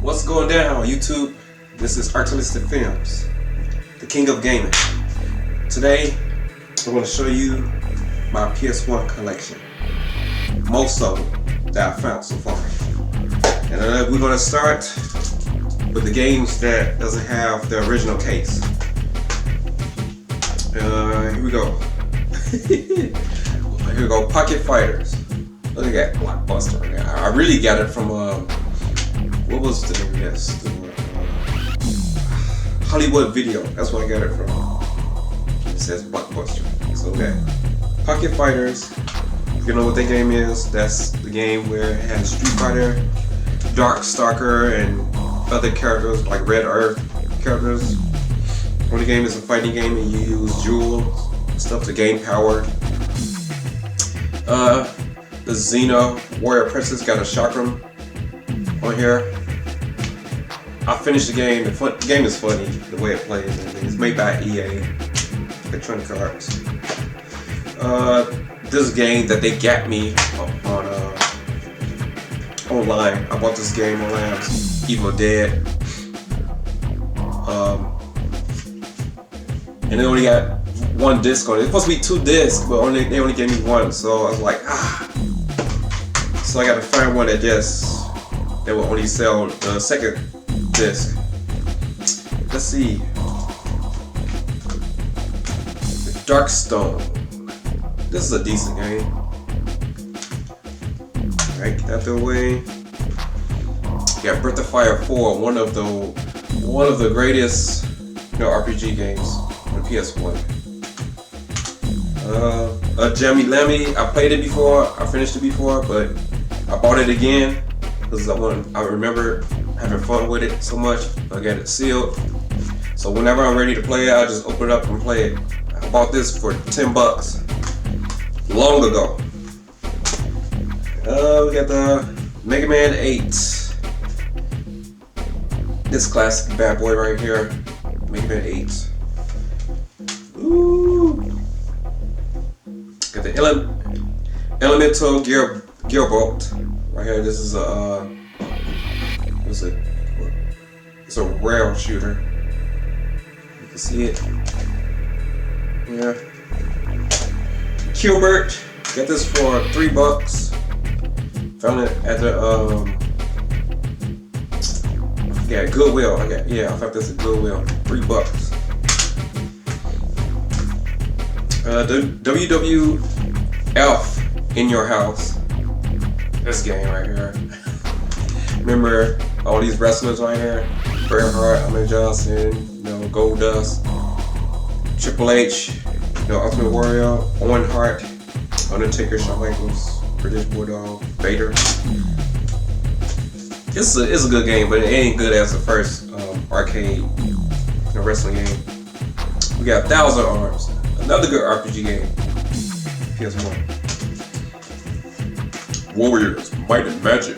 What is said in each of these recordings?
What's going down, YouTube? This is Artilistic Films, the king of gaming. Today, I'm going to show you my PS1 collection. Most of them that I found so far. And we're going to start with the games that doesn't have the original case. Here we go. Here we go, Pocket Fighters. Look at that blockbuster right now. I really got it from what was the name of this? Hollywood Video. That's where I got it from. It says blockbuster. So okay. Pocket Fighters. If you know what that game is, that's the game where it has Street Fighter, Darkstalker, and other characters like Red Earth characters. When the game is a fighting game and you use jewels stuff to gain power. The Xena Warrior Princess got a chakram on here. I finished the game. The game is funny the way it plays. It's made by EA, Electronic Arts. This game that they got me on online. I bought this game online. Evil Dead. And they only got one disc on it. It's supposed to be 2 discs, but they only gave me 1. So I was like, So I got to find one that will only sell the second disc. Let's see. The Darkstone. This is a decent game. Alright, get that the way. Yeah, Breath of Fire 4, one of the greatest RPG games on PS1. Jammy Lemmy, I played it before, I finished it before, but I bought it again because I remember having fun with it so much. I got it sealed. So whenever I'm ready to play it, I just open it up and play it. I bought this for $10 long ago. We got the Mega Man 8. This classic bad boy right here. Mega Man 8. Ooh. Got the Elemental Gearbolt right here. This is it's a rail shooter. You can see it. Yeah. Qbert. Got this for $3. Found it at the Goodwill. I found this at Goodwill. $3. WWF In Your House. This game right here. Remember all these wrestlers right here? Bret Hart, Ahmed Johnson, Goldust, Triple H, Ultimate Warrior, Owen Hart, Undertaker, Shawn Michaels, British Bulldog, Vader. It's a good game, but it ain't good as the first arcade wrestling game. We got 1,000 Arms. Another good RPG game. PS1. Warriors, Might and Magic.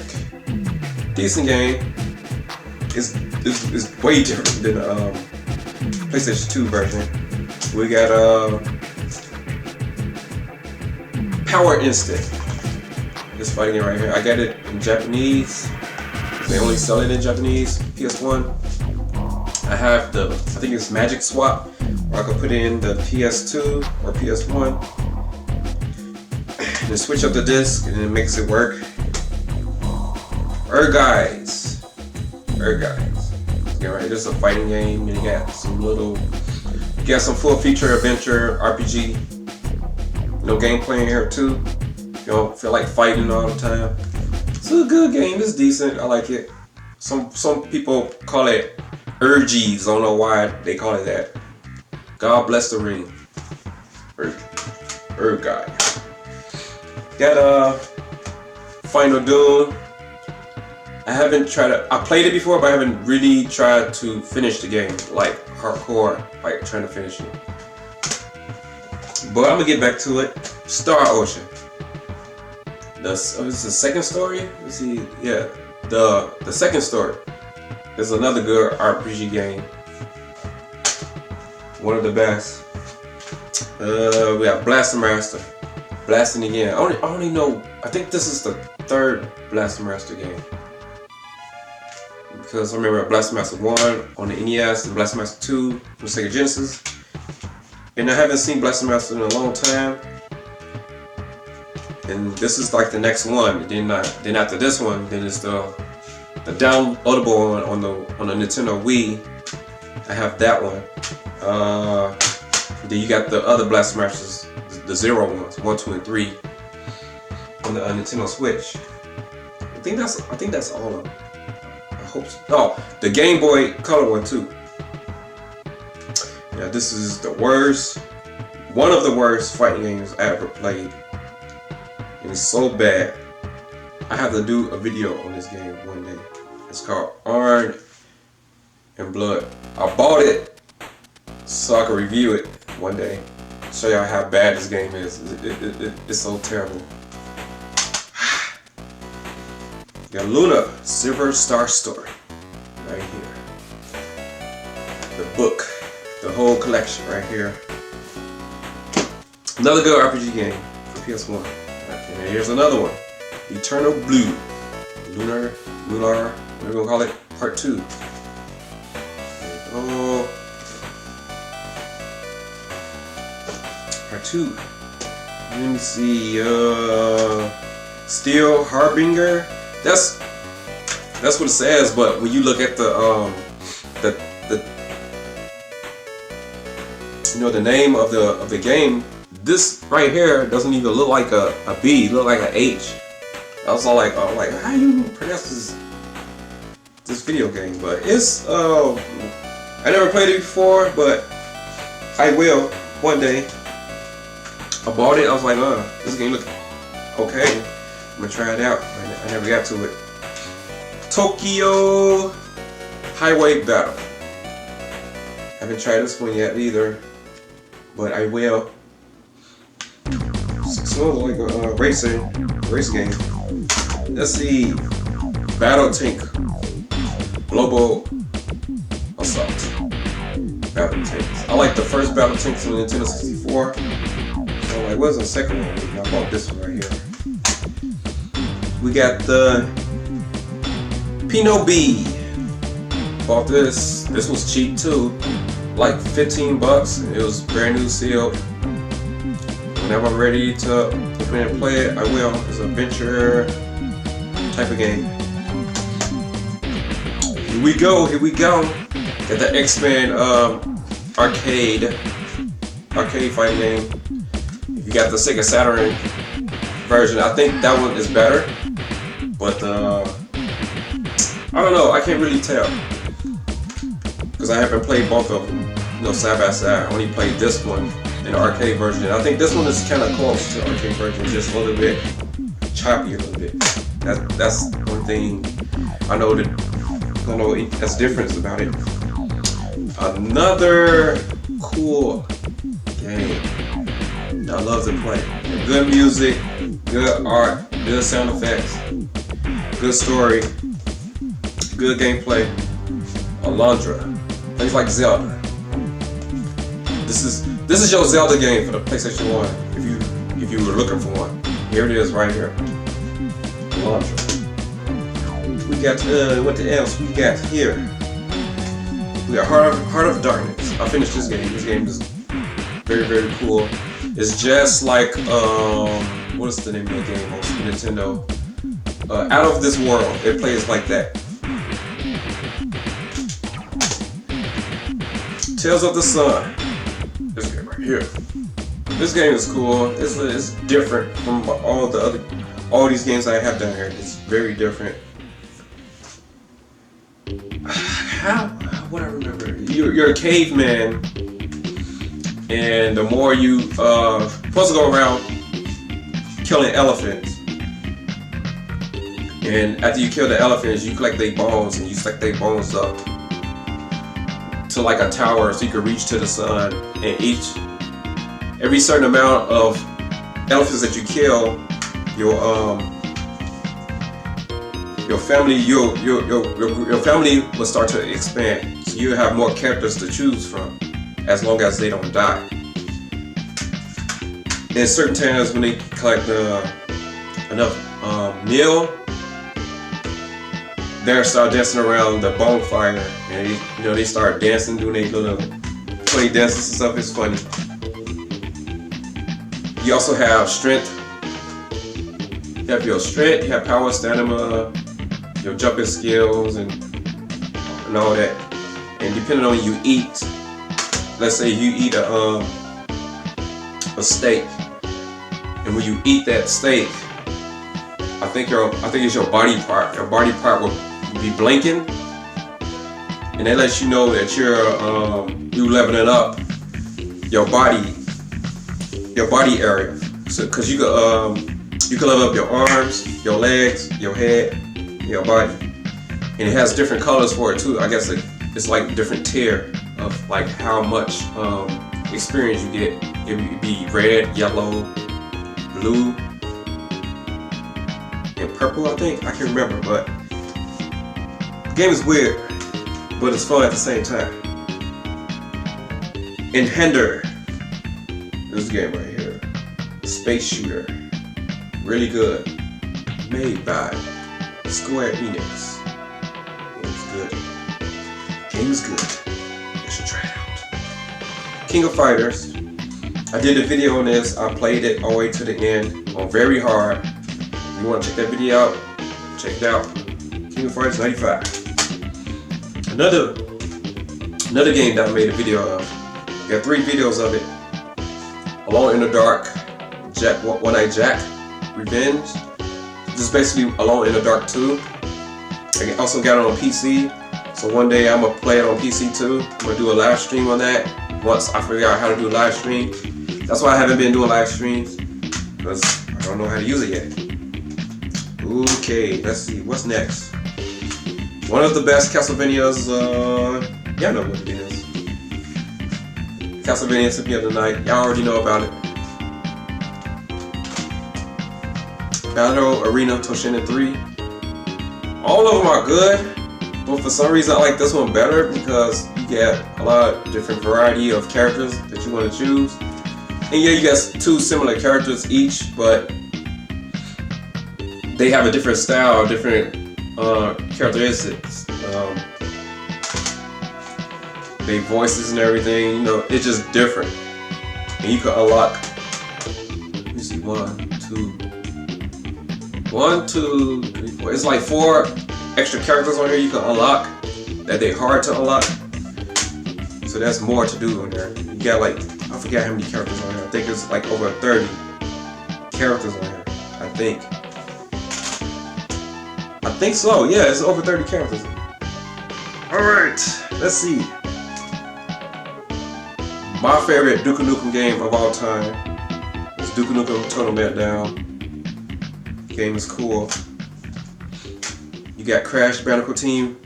Decent game. It's way different than the PlayStation 2 version. We got Power Instant. This fighting game right here. I got it in Japanese. They only sell it in Japanese. PS1. I have I think it's Magic Swap. Or I could put in the PS2 or PS1 and then switch up the disc and it makes it work. Guys. Yeah, right. This is a fighting game and you got some full feature adventure RPG. Gameplay in here too. You don't feel like fighting all the time. It's a good game. It's decent. I like it. Some people call it Urgies. I don't know why they call it that. God bless the ring. Guy. Got Final Doom. I haven't tried it. I played it before, but I haven't really tried to finish the game, like hardcore, like trying to finish it. But I'm gonna get back to it. Star Ocean. This is the second story. Let's see. Yeah, the second story. There's another good RPG game. One of the best. We have Blaster Master. Blasting again. I only know. I think this is the 3rd Blaster Master game. because I remember Blaster Master 1 on the NES and Blaster Master 2 from Sega Genesis. And I haven't seen Blaster Master in a long time. And this is like the next one. Then after this one, then it's the downloadable on the Nintendo Wii. I have that one. Then you got the other Blaster Masters, the Zero ones, 1, 2, and 3, on the Nintendo Switch. I think that's all of them. I hope so. Oh, the Game Boy Color one too. Yeah, this is the worst, one of the worst fighting games I ever played. And it's so bad. I have to do a video on this game one day. It's called Iron and Blood. I bought it so I could review it one day. Show y'all how bad this game is. It's so terrible. Got Luna, Silver Star Story, right here. The book, the whole collection right here. Another good RPG game for PS1. And here's another one, Eternal Blue, Lunar, whatever you gonna call it, Part 2. Oh, Part 2. Let me see. Steel Harbinger. That's what it says. But when you look at the the name of the game, this right here doesn't even look like a B. It look like an H. I was all like, oh, like how you pronounce this video game? But it's I never played it before, but I will one day. I bought it. I was like, this game look okay. I'm gonna try it out. I never got to it. Tokyo Highway Battle. Haven't tried this one yet either, but I will. Smells like a race game. Let's see. BattleTanx Global Assault. BattleTanx. I like the first BattleTanx on the Nintendo 64. So I'm like, what's the second one? I bought this one right here. We got the Pinot B. Bought this. This was cheap too, like 15 bucks. It was brand new sealed. Whenever I'm ready to open and play it, I will. It's an adventure type of game. Here we go. Got the X-Men arcade fighting game. If you got the Sega Saturn version, I think that one is better. But I don't know. I can't really tell because I haven't played both of them, side by side. I only played this one in the arcade version. I think this one is kind of close to the arcade version, just a little bit choppy, a little bit. That's one thing I know that's difference about it. Another cool game I love to play. Good music, good art, good sound effects, good story, good gameplay. Alondra, things like Zelda. This is your Zelda game for the PlayStation 1. If you were looking for one, here it is right here. Alondra. We got what else we got here? We got Heart of Darkness. I finished this game. This game is very, very cool. It's just like what is the name of the game on Super Nintendo? Out of This World. It plays like that. Tales of the Sun. This game right here. This game is cool. It's different from all these games I have down here. It's very different. What I remember? You're a caveman, and the more you supposed to go around killing elephants. And after you kill the elephants, you collect their bones and you stack their bones up to like a tower so you can reach to the sun. And every certain amount of elephants that you kill, your family will start to expand. So you have more characters to choose from, as long as they don't die. And certain times when they collect enough meal, they start dancing around the bonfire, and they start dancing, doing their little funny dances and stuff. It's funny. You also have strength. You have your strength, you have power, stamina, your jumping skills, and all that. And depending on you eat, let's say you eat a steak, and when you eat that steak, I think it's your body part. Your body part will be blinking, and that lets you know that you leveling up your body area. So, cause you can level up your arms, your legs, your head, your body, and it has different colors for it too. I guess it's like different tier of like how much experience you get. It would be red, yellow, blue, and purple. I think I can't remember, but the game is weird, but it's fun at the same time. And Hinder, this game right here, space shooter. Really good. Made by Square Enix. Game's good. Game's good. You should try it out. King of Fighters. I did a video on this. I played it all the way to the end on very hard. If you want to check that video out, check it out. King of Fighters 95. Another game that I made a video of. Got 3 videos of it. Alone in the Dark, One Eye Jack, Revenge. This is basically Alone in the Dark 2. I also got it on PC, so one day I'm gonna play it on PC too. I'm gonna do a live stream on that once I figure out how to do a live stream. That's why I haven't been doing live streams, because I don't know how to use it yet. Okay, let's see, what's next? One of the best Castlevanias, y'all know what it is. Castlevania Symphony of the Night, y'all already know about it. Battle Arena Toshinden 3. All of them are good, but for some reason I like this one better because you get a lot of different variety of characters that you want to choose. And yeah, you got 2 similar characters each, but they have a different style, different characteristics. Their voices and everything, you know, it's just different. And you can unlock, let me see, 1, 2, 3, 4. It's like 4 extra characters on here you can unlock that they're hard to unlock. So that's more to do on there. You got like, I forget how many characters on here. I think it's like over 30 characters on here. I think so. Yeah, it's over 30 characters. Alright, let's see. My favorite Duke Nukem game of all time is Duke Nukem Total Meltdown. Game is cool. You got Crash Bandicoot Team,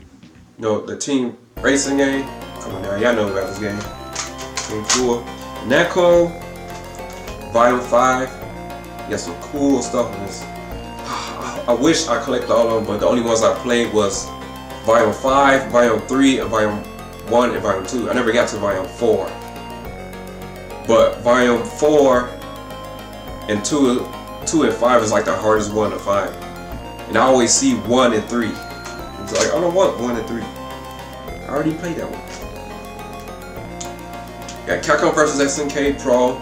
the team racing game. Come on now, y'all know about this game. Game cool. Namco, Volume 5. You got some cool stuff in this. I wish I collected all of them, but the only ones I played was Volume 5, Volume 3, and Volume 1 and Volume 2. I never got to Volume 4. But Volume 4 and 2 and 5 is like the hardest one to find. And I always see 1 and 3. It's like, I don't want 1 and 3. I already played that one. Got Capcom vs. SNK Pro,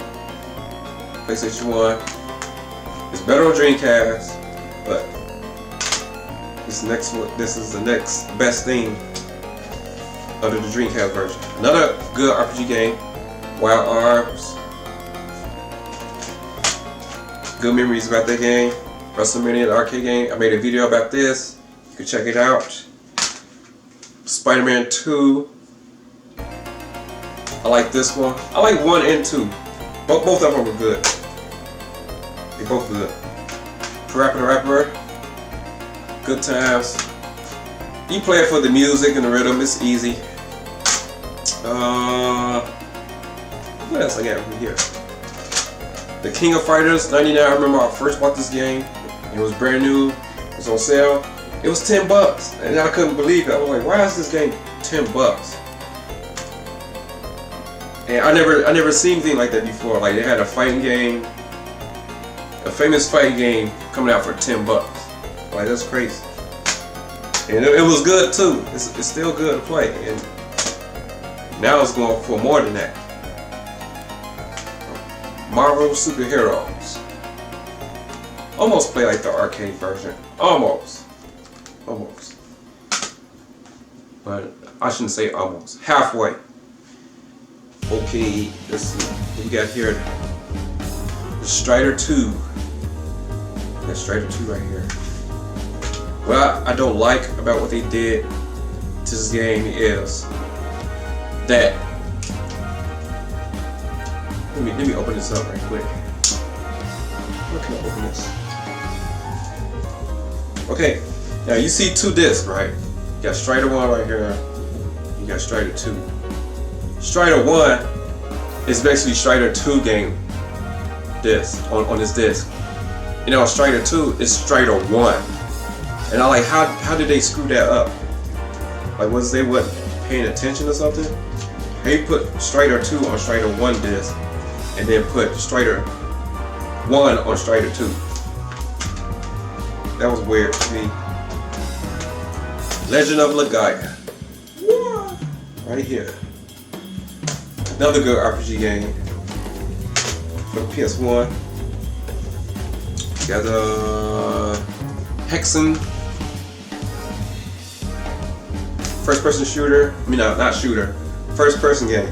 PlayStation 1. It's better on Dreamcast, but this is the next best thing under the Dreamcast version. Another good RPG game, Wild Arms. Good memories about that game. WrestleMania, the arcade game. I made a video about this. You can check it out. Spider-Man 2. I like this one. I like 1 and 2. Both of them were good. They both good. Parappa the Rapper. Good times. You play it for the music and the rhythm. It's easy. What else I got over here? The King of Fighters 99. I remember I first bought this game. It was brand new. It was on sale. It was $10, and I couldn't believe it. I was like, "Why is this game $10?" And I never seen anything like that before. Like they had a fighting game, a famous fighting game coming out for $10. Like that's crazy. And it was good too. It's still good to play. And now it's going for more than that. Marvel Superheroes. Almost play like the arcade version. Almost. But I shouldn't say almost. Halfway. Okay, let's see. What we got here? The Strider 2. That Strider 2 right here. What I don't like about what they did to this game is that. Let me open this up right quick. Where can I open this? Okay, now you see 2 discs, right? You got Strider 1 right here. You got Strider 2. Strider 1 is basically Strider 2 game disc on this disc. You know, Strider 2 is Strider 1. And I like how did they screw that up? Like was they wasn't paying attention or something? They put Strider 2 on Strider 1 disc and then put Strider 1 on Strider 2. That was weird to me. Legend of Legaia. Right here. Another good RPG game for the PS1. Got Hexen. First person shooter. I mean, not shooter. First person game.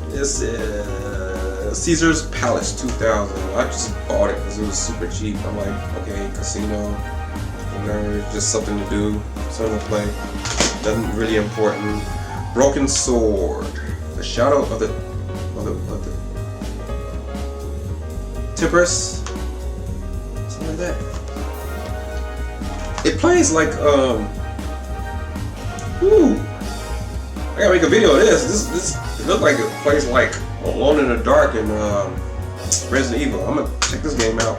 This is Caesar's Palace 2000. I just bought it because it was super cheap. I'm like, okay, casino, whatever, just something to do, something to play. Nothing really important. Broken Sword. The Shadow of the Tempests. Something like that. It plays like ooh. I gotta make a video of this. This it looked like it plays like Alone in the Dark and Resident Evil. I'm gonna check this game out.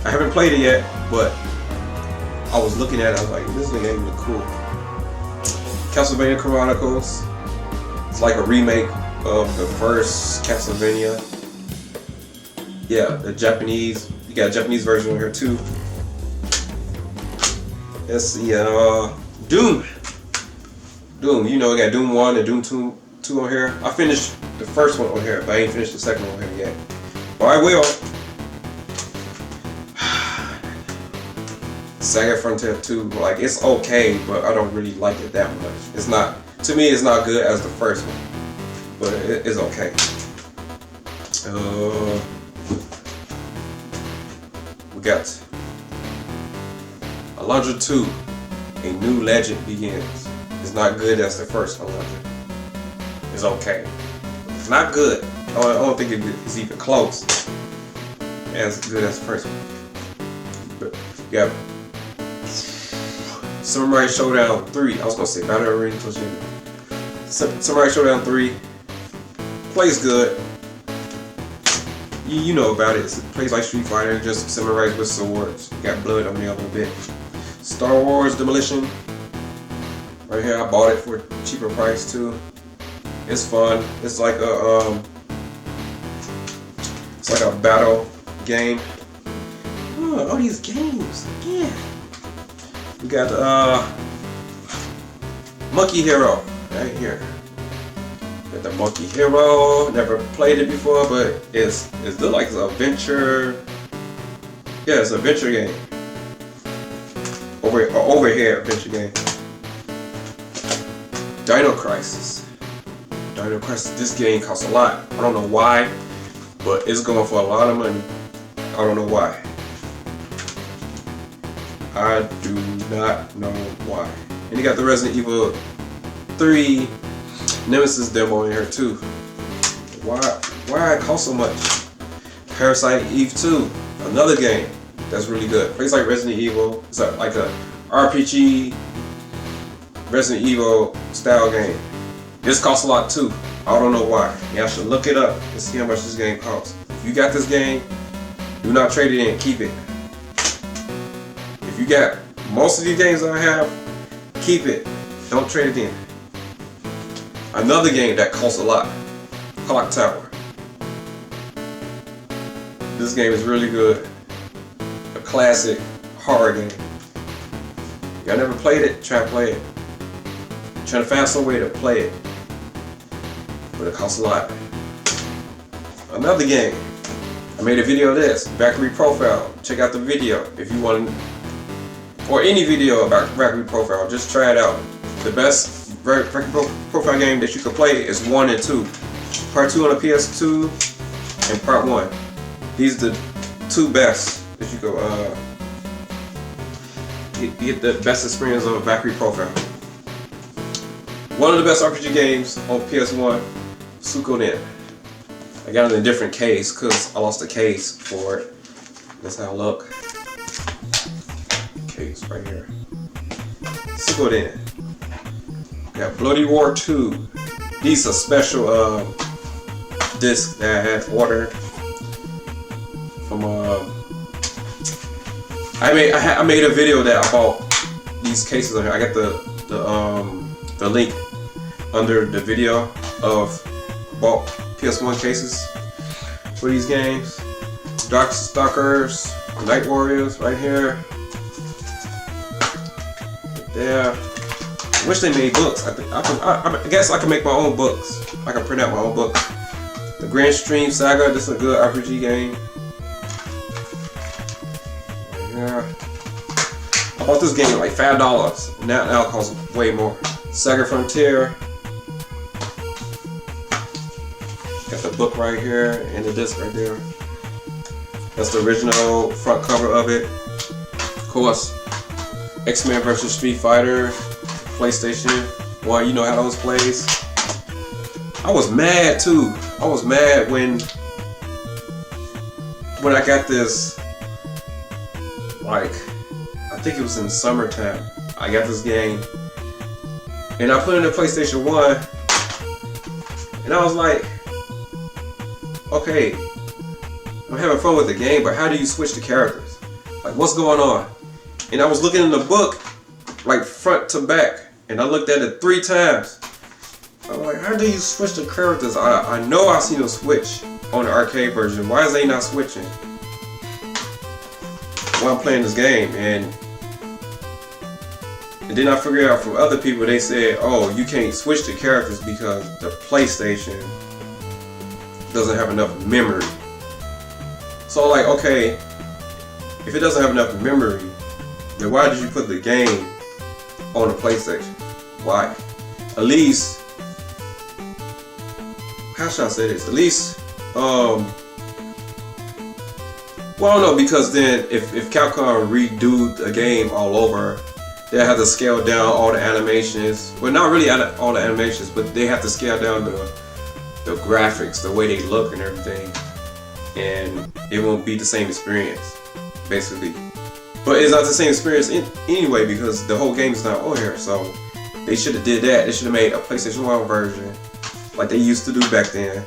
I haven't played it yet, but I was looking at it. I was like, this game look cool. Castlevania Chronicles. It's like a remake of the first Castlevania. Yeah, the Japanese. You got a Japanese version over here too. Let's see, Doom. You know, we got Doom 1 and Doom 2 on here. I finished the first one on here, but I ain't finished the second one on here yet. But I will. Saga Frontier 2, like it's okay, but I don't really like it that much. It's not, to me, it's not good as the first one, but it's okay. We got Alundra 2, A New Legend Begins. It's not good as the first Alundra. It's okay. It's not good. I don't think it's even close as good as the first one. But we got Samurai Showdown 3. I was gonna say Battle Arena. Samurai Showdown 3 plays good. You know about it. It plays like Street Fighter, just samurais with swords. You got blood on there a little bit. Star Wars Demolition. Right here, I bought it for a cheaper price too. It's fun. It's like a battle game. Oh, all these games. Yeah. We got Monkey Hero right here. Got the Monkey Hero. Never played it before, but it's look like it's an adventure. Yeah, it's an adventure game. Over here, adventure game. Dino Crisis. Dino Crisis. This game costs a lot. I don't know why, but it's going for a lot of money. I don't know why. I do not know why. And you got the Resident Evil 3 Nemesis demo in here too. Why it cost so much? Parasite Eve 2, another game that's really good. Plays like Resident Evil. It's like a RPG Resident Evil style game. This costs a lot too. I don't know why. Y'all should look it up and see how much this game costs. If you got this game, do not trade it in. Keep it. If you got most of these games that I have, keep it. Don't trade it in. Another game that costs a lot. Clock Tower. This game is really good. A classic horror game. y'all never played it, try to play it. I'm trying to find some way to play it, but it costs a lot. Another game. I made a video of this, Valkyrie Profile. Check out the video if you want, or any video about Valkyrie Profile. Just try it out. The best Valkyrie Profile game that you can play is 1 and 2. Part 2 on the PS2 and Part 1. These are the 2 best that you go get the best experience of Valkyrie Profile. One of the best RPG games on PS1, Suikoden. I got it in a different case because I lost the case for it. Let's have a look. Case right here. Suikoden. Got Bloody War 2. These are special discs that I had ordered from I made a video that I bought these cases on here. I got the link under the video of bought PS1 cases for these games. Darkstalkers, Night Warriors right here. There. I wish they made books. I guess I can make my own books. I can print out my own books. The Grand Stream Saga. This is a good RPG game. Yeah. I bought this game like $5. Now it costs way more. Saga Frontier. Got the book right here and the disc right there. That's the original front cover of it. Of course, X-Men vs. Street Fighter, PlayStation 1. You know how those plays. I was mad too. I was mad when I got this. Like, I think it was in summertime. I got this game, and I put it in the PlayStation 1, and I was like, okay, I'm having fun with the game, but how do you switch the characters? Like, what's going on? And I was looking in the book, like front to back, and I looked at it 3 times. I was like, how do you switch the characters? I know I seen them switch on the arcade version. Why is they not switching while I'm playing this game? And then I figured out from other people, they said, oh, you can't switch the characters because the PlayStation doesn't have enough memory. So like, okay, if it doesn't have enough memory, then why did you put the game on the PlayStation? Why? At least, how should I say this? At least, well, I don't know, because then if Capcom redo the game all over, they have to scale down all the animations. Well, not really all the animations, but they have to scale down the graphics, the way they look and everything, and it won't be the same experience, basically. But it's not the same experience anyway, because the whole game is not on here. So they should have did that. They should have made a PlayStation 1 version like they used to do back then.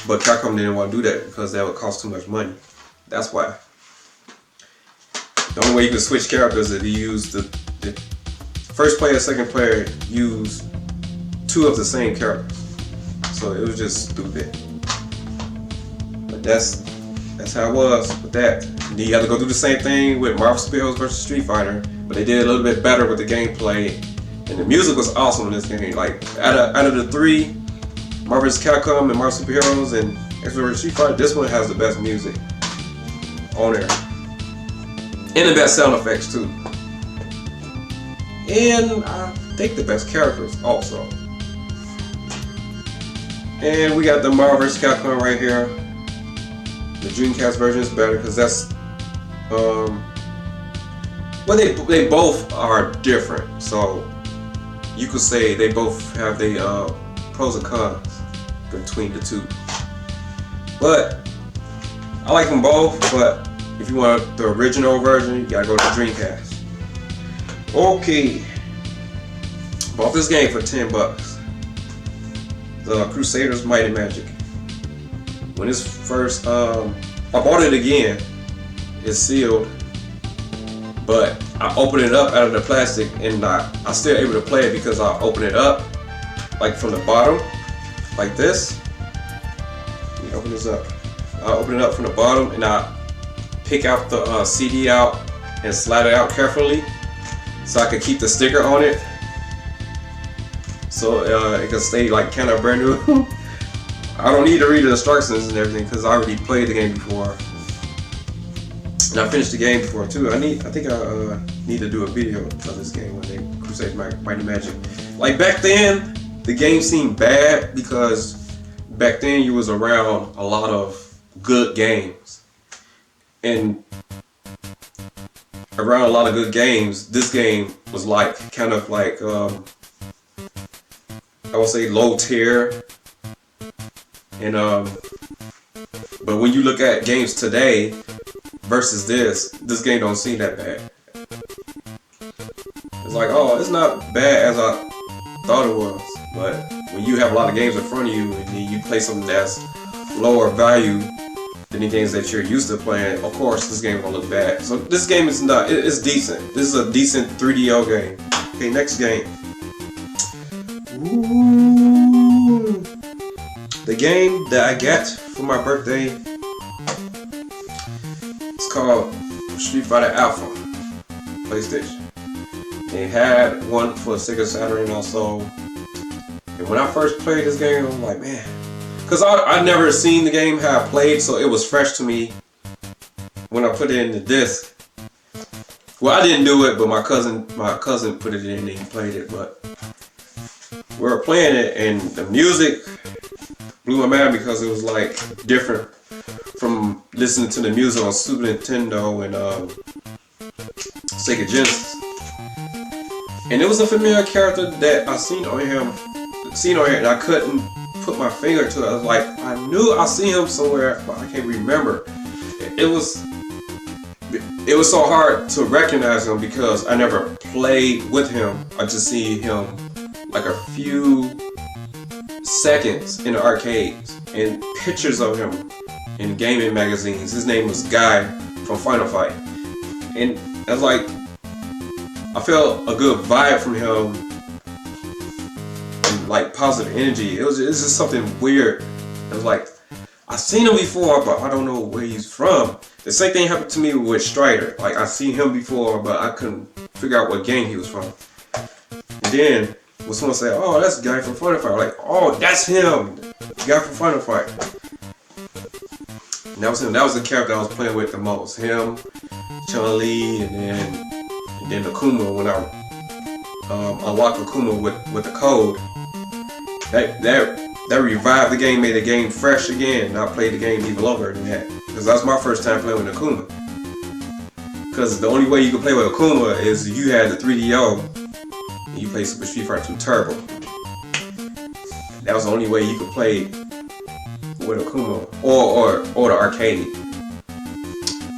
But Capcom didn't want to do that because that would cost too much money. That's why. The only way you can switch characters is if you use the first player, second player use 2 of the same characters. So it was just stupid. But that's how it was with that. And then you have to go do the same thing with Marvel Superheroes vs. Street Fighter, but they did a little bit better with the gameplay. And the music was awesome in this game. Like out of the 3, Marvel vs. Capcom and Marvel Superheroes and X-Men vs. Street Fighter, this one has the best music on there. And the best sound effects too. And I think the best characters also. And we got the Marvel vs. Capcom right here. The Dreamcast version is better because that's well, they both are different. So you could say they both have the pros and cons between the 2. But I like them both. But if you want the original version, you gotta go to the Dreamcast. Okay, bought this game for $10. The Crusaders Might and Magic. When it's first, I bought it again. It's sealed, but I opened it up out of the plastic, and I still able to play it because I open it up like from the bottom, like this. Let me open this up. I open it up from the bottom, and I pick out the CD out and slide it out carefully, so I could keep the sticker on it, so it can stay like kind of brand new. I don't need to read the instructions and everything because I already played the game before, and I finished the game before too. I think I need to do a video of this game when they Crusade Mighty Magic. Like back then, the game seemed bad because back then you was around a lot of good games, and around a lot of good games, this game was like kind of like I would say low tier. And but when you look at games today versus this game don't seem that bad. It's like, oh, it's not bad as I thought it was. But when you have a lot of games in front of you and you play something that's lower value than the games that you're used to playing, of course this game won't look bad. So this game is not, it's decent. This is a decent 3DO game. Okay, next game. Ooh. The game that I got for my birthday, it's called Street Fighter Alpha, PlayStation. They had one for Sega Saturn also. And when I first played this game, I'm like, man, because I never seen the game how I played, so it was fresh to me when I put it in the disc. Well, I didn't do it, but my cousin put it in and he played it. But we were playing it, and the music blew my mind because it was like different from listening to the music on Super Nintendo and Sega Genesis. And it was a familiar character that I seen on here, and I couldn't put my finger to it. I was like, I knew I seen him somewhere, but I can't remember. It was so hard to recognize him because I never played with him. I just see him like a few seconds in the arcades and pictures of him in gaming magazines. His name was Guy from Final Fight, and I was like, I felt a good vibe from him and like positive energy. It was just something weird. It was like, I've seen him before, but I don't know where he's from. The same thing happened to me with Strider. Like, I've seen him before, but I couldn't figure out what game he was from. And then when someone said, oh, that's the guy from Final Fight, I'm like, oh, that's him, the guy from Final Fight. And that was him. That was the character I was playing with the most. Him, Chun-Li, and then Akuma. When I unlocked Akuma with the code, that revived the game, made the game fresh again. And I played the game even longer than that because that's my first time playing with Akuma. Because the only way you can play with Akuma is you had the 3DO. You play Super Street Fighter 2 Turbo. That was the only way you could play with Akuma or the arcade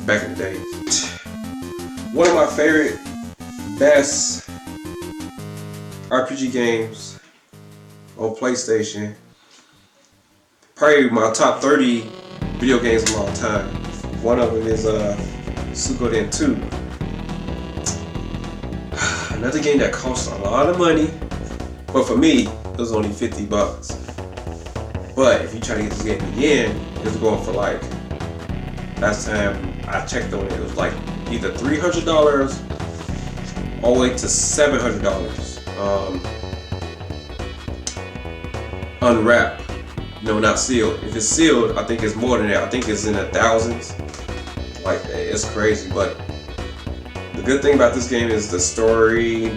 back in the day. One of my favorite, best RPG games on PlayStation. Probably my top 30 video games of all time. One of them is Suikoden 2. Another game that costs a lot of money, but for me, it was only $50. But if you try to get this game again, it's going for like, last time I checked on it, it was like either $300 all the way to $700. Unwrapped, no, not sealed. If it's sealed, I think it's more than that. I think it's in the thousands. Like, it's crazy, but the good thing about this game is the story,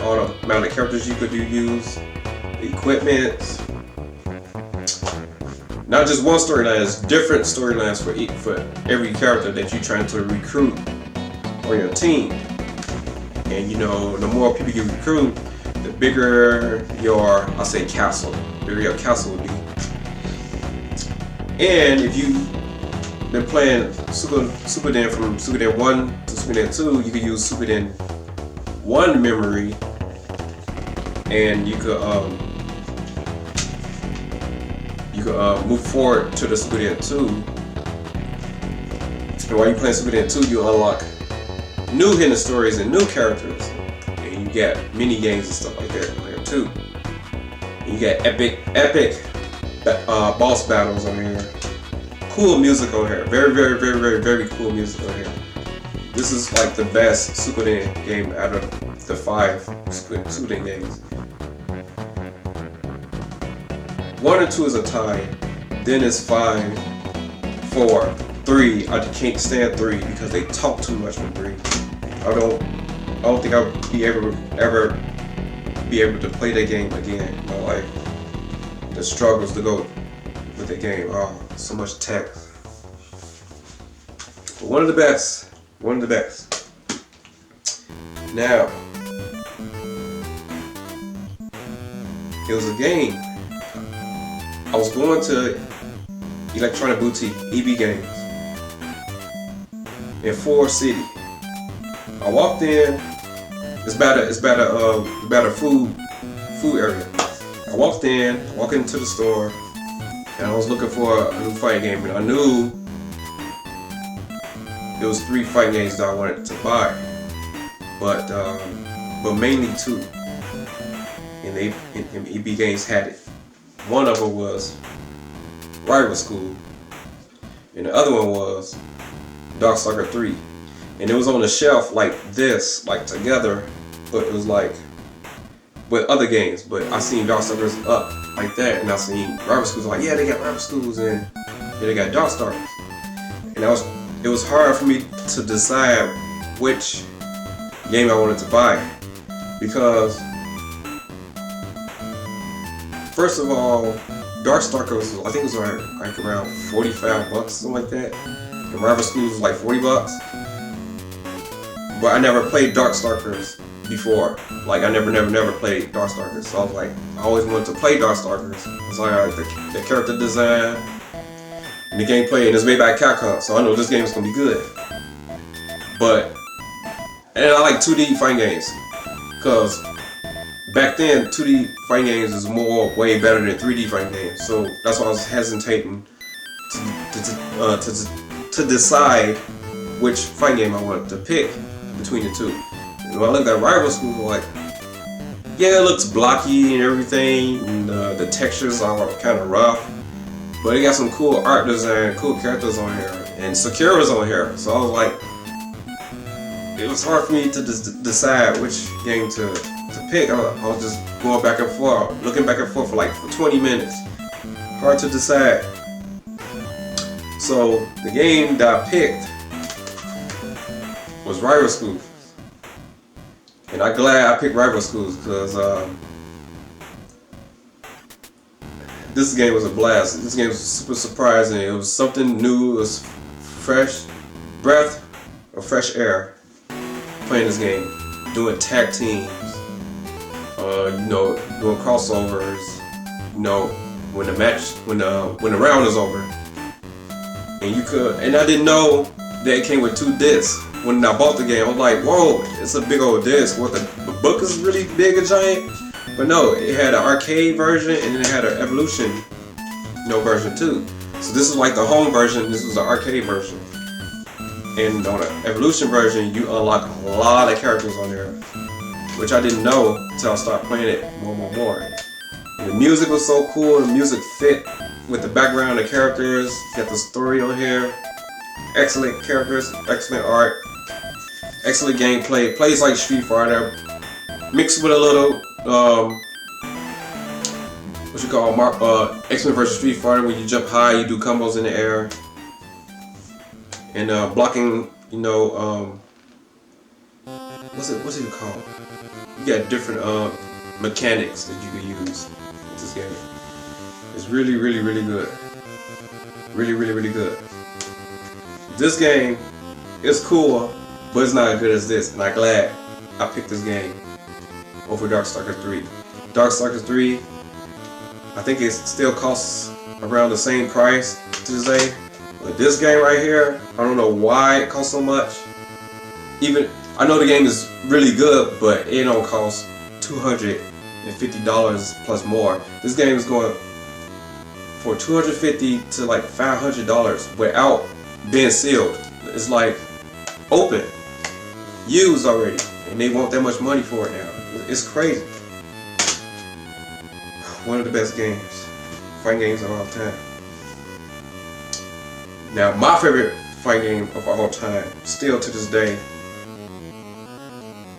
all the amount of characters you could use, the equipment. Not just one storyline, it's different storylines for every character that you're trying to recruit on your team. And you know, the more people you recruit, the bigger your, I'll say castle, bigger your castle would be. And if you've been playing Suikoden from Suikoden 1 to Suikoden 2, you could use Suikoden 1 memory, and you could move forward to the Suikoden 2. And while you're playing Suikoden 2, you unlock new hidden stories and new characters, and you get mini games and stuff like that on here too. And you get epic boss battles on here. Cool music on here. Very, very, very, very, very cool music on here. This is like the best Suikoden game out of the 5 Suikoden games. 1 and 2 is a tie. Then it's 5, 4, 3. I can't stand 3 because they talk too much from 3. I don't think I'll be ever be able to play that game again. You know, like the struggles to go with the game. Oh, so much text. But one of the best. One of the best. Now, it was a game. I was going to Electronic Boutique, EB Games, in Ford City. I walked in. It's about a food area. I walked into the store, and I was looking for a new fighting game, and I knew there was 3 fighting games that I wanted to buy, but mainly 2. And EB Games had it. One of them was Rival School, and the other one was Darkstalker 3. And it was on the shelf like this, like together, but it was like with other games. But I seen Darkstalkers up like that, and I seen Rival Schools like, yeah, they got Rival Schools, and yeah, they got Darkstalkers. And it was hard for me to decide which game I wanted to buy, because first of all, Darkstalkers, I think it was like around $45, something like that, and Rival Schools was like $40. But I never played Darkstalkers before. Like I never played Darkstalkers. So I was like, I always wanted to play Darkstalkers. It's like the character design and the gameplay, and it's made by Capcom, so I know this game is gonna be good. And I like 2D fighting games, cause back then 2D fighting games is way better than 3D fighting games. So that's why I was hesitating to decide which fighting game I wanted to pick between the 2. And when I looked at Rival School, like, yeah, it looks blocky and everything, and the textures are kind of rough, but it got some cool art design, cool characters on here, and Sakura's on here. So I was like, it was hard for me to decide which game to pick. I was just going back and forth, looking back and forth for 20 minutes. Hard to decide. So the game that I picked was Rival Schools, and I'm glad I picked Rival Schools, because this game was a blast. This game was super surprising. It was something new. It was fresh breath of fresh air playing this game, doing tag teams, doing crossovers. When the round is over, and I didn't know that it came with 2 discs. When I bought the game, I was like, whoa, it's a big old disc. What, the book is really big and giant? But no, it had an arcade version, and then it had an Evolution version too. So this is like the home version, this was the arcade version. And on the Evolution version, you unlock a lot of characters on there, which I didn't know until I started playing it more. And the music was so cool, the music fit with the background of the characters, got the story on here. Excellent characters, excellent art, excellent gameplay. Plays like Street Fighter, mixed with a little X-Men vs Street Fighter. When you jump high, you do combos in the air, and blocking. What's it called? You got different mechanics that you can use with this game. It's really good. Really good. This game is cool, but it's not as good as this, and I'm glad I picked this game over Darkstalker 3. Darkstalker 3, I think it still costs around the same price to this day. But this game right here, I don't know why it costs so much. Even I know the game is really good, but it don't cost $250 plus more. This game is going for $250 to like $500 without being sealed. It's like open, used already, and they want that much money for it now. It's crazy. One of the best games, fighting games of all time. Now, my favorite fighting game of all time. Still to this day.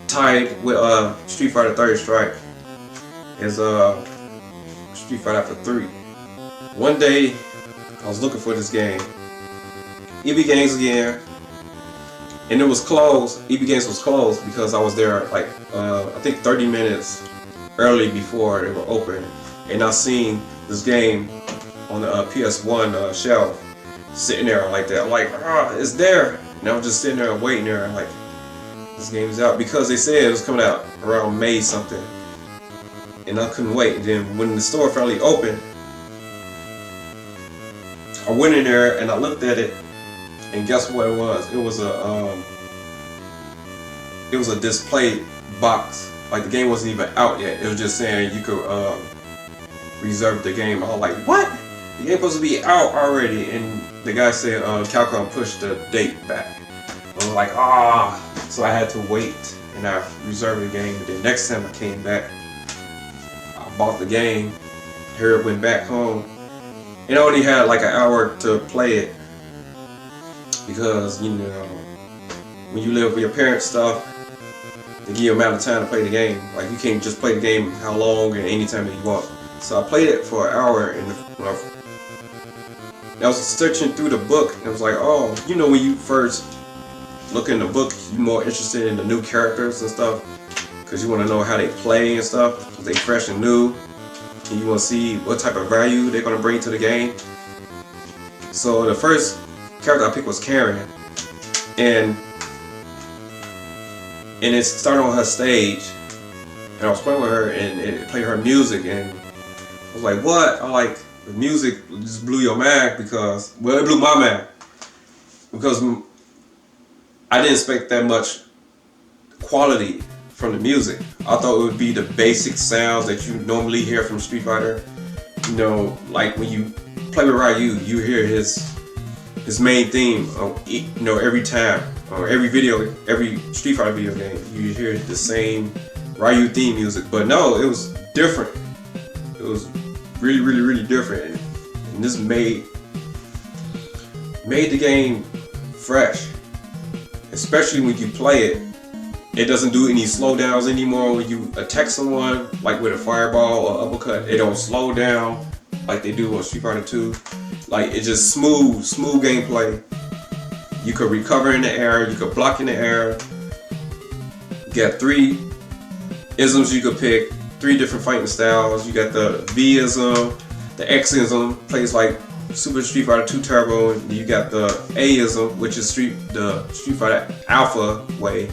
Tied with Street Fighter Third Strike is Street Fighter Alpha 3. One day I was looking for this game. EB Games again. And it was closed. EB Games was closed because I was there like I think 30 minutes early before they were open. And I seen this game on the PS1 shelf sitting there like that. Like, it's there. And I was just sitting there waiting there like, this game is out, because they said it was coming out around May something, and I couldn't wait. And then when the store finally opened, I went in there and I looked at it, and guess what it was? It was a display box. Like, the game wasn't even out yet. It was just saying you could reserve the game. I was like, what? The game's supposed to be out already, and the guy said Capcom pushed the date back. I was like, so I had to wait, and I reserved the game. And then next time I came back, I bought the game. Here, went back home, and I only had like an hour to play it, because, you know, when you live with your parents' stuff, they give you an amount of time to play the game. Like, you can't just play the game how long and anytime that you want. So I played it for an hour, and when I was searching through the book, and I was like, oh, you know, when you first look in the book, you're more interested in the new characters and stuff, because you want to know how they play and stuff, because they fresh and new, and you want to see what type of value they're going to bring to the game. So the first character I picked was Karen, and it started on her stage, and I was playing with her, and it played her music, and I was like, what? I like, the music just blew your mind, because, well, it blew my mind, because I didn't expect that much quality from the music. I thought it would be the basic sounds that you normally hear from Street Fighter. You know, like when you play with Ryu, you hear his main theme, you know, every time, or every Street Fighter video game, you hear the same Ryu theme music. But no, it was different. It was really, really, really different, and this made the game fresh. Especially when you play it, it doesn't do any slowdowns anymore. When you attack someone, like with a fireball or uppercut, it don't slow down like they do on Street Fighter 2. Like, it's just smooth gameplay. You could recover in the air, you could block in the air. You got 3 isms you could pick, 3 different fighting styles. You got the V-ism, the X-ism, plays like Super Street Fighter 2 Turbo, and you got the A-ism, which is the Street Fighter Alpha way.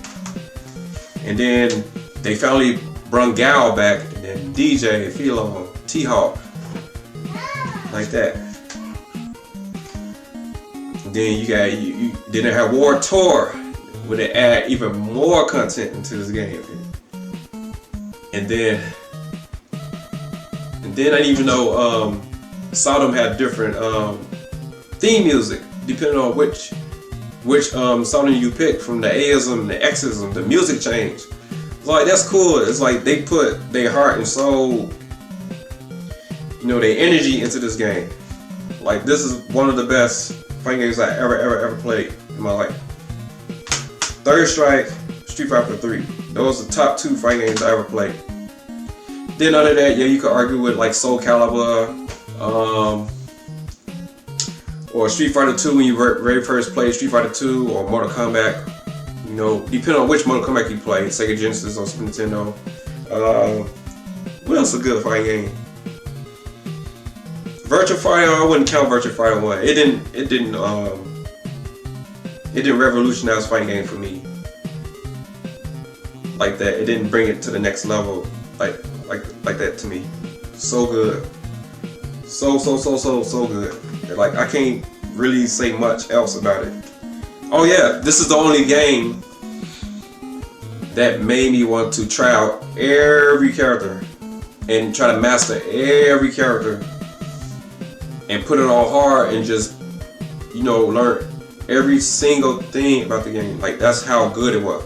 And then they finally brung Gal back, and then DJ, Philo, T-Hawk, like that. And then you didn't have War Tour, where they add even more content into this game. And then I didn't even know Sodom had different theme music depending on which Sodom you pick, from the A-ism and the X-ism. The music changed. It's like, that's cool. It's like they put their heart and soul, you know, their energy into this game. Like, this is one of the best fighting games I ever played in my life. Third Strike, Street Fighter 3. Those are the top 2 fighting games I ever played. Then other than that, yeah, you could argue with like Soul Calibur, or Street Fighter 2 when you very first played Street Fighter 2, or Mortal Kombat. You know, depending on which Mortal Kombat you play, Sega Genesis or Super Nintendo. What else is a good fighting game? Virtua Fighter, I wouldn't count Virtua Fighter 1. It didn't revolutionize fighting game for me like that. It didn't bring it to the next level like that to me. So good. So good. Like, I can't really say much else about it. Oh yeah, this is the only game that made me want to try out every character and try to master every character and put it on hard and just, you know, learn every single thing about the game. Like, that's how good it was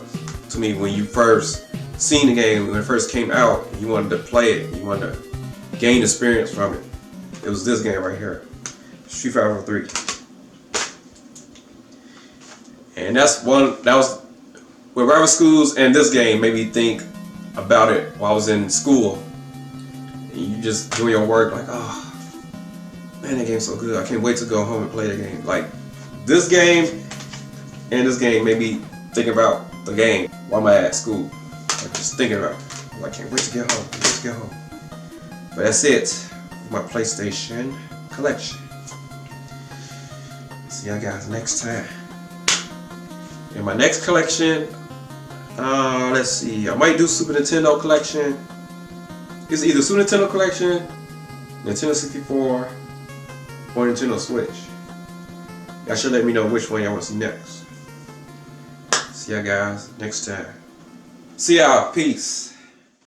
to me when you first seen the game, when it first came out. You wanted to play it, you wanted to gain experience from it. It was this game right here, Street Fighter 3. And that was where rival schools and this game made me think about it while I was in school. And you just doing your work like, oh man, that game's so good. I can't wait to go home and play the game. Like this game and this game made me think about the game while I'm at school. Like just thinking about it. I can't wait to get home. But that's it for my PlayStation collection. See y'all guys next time. In my next collection, let's see. I might do Super Nintendo collection. It's either Super Nintendo collection, Nintendo 64, or Nintendo Switch. Y'all should let me know which one y'all want to see next. See y'all guys next time. See y'all. Peace.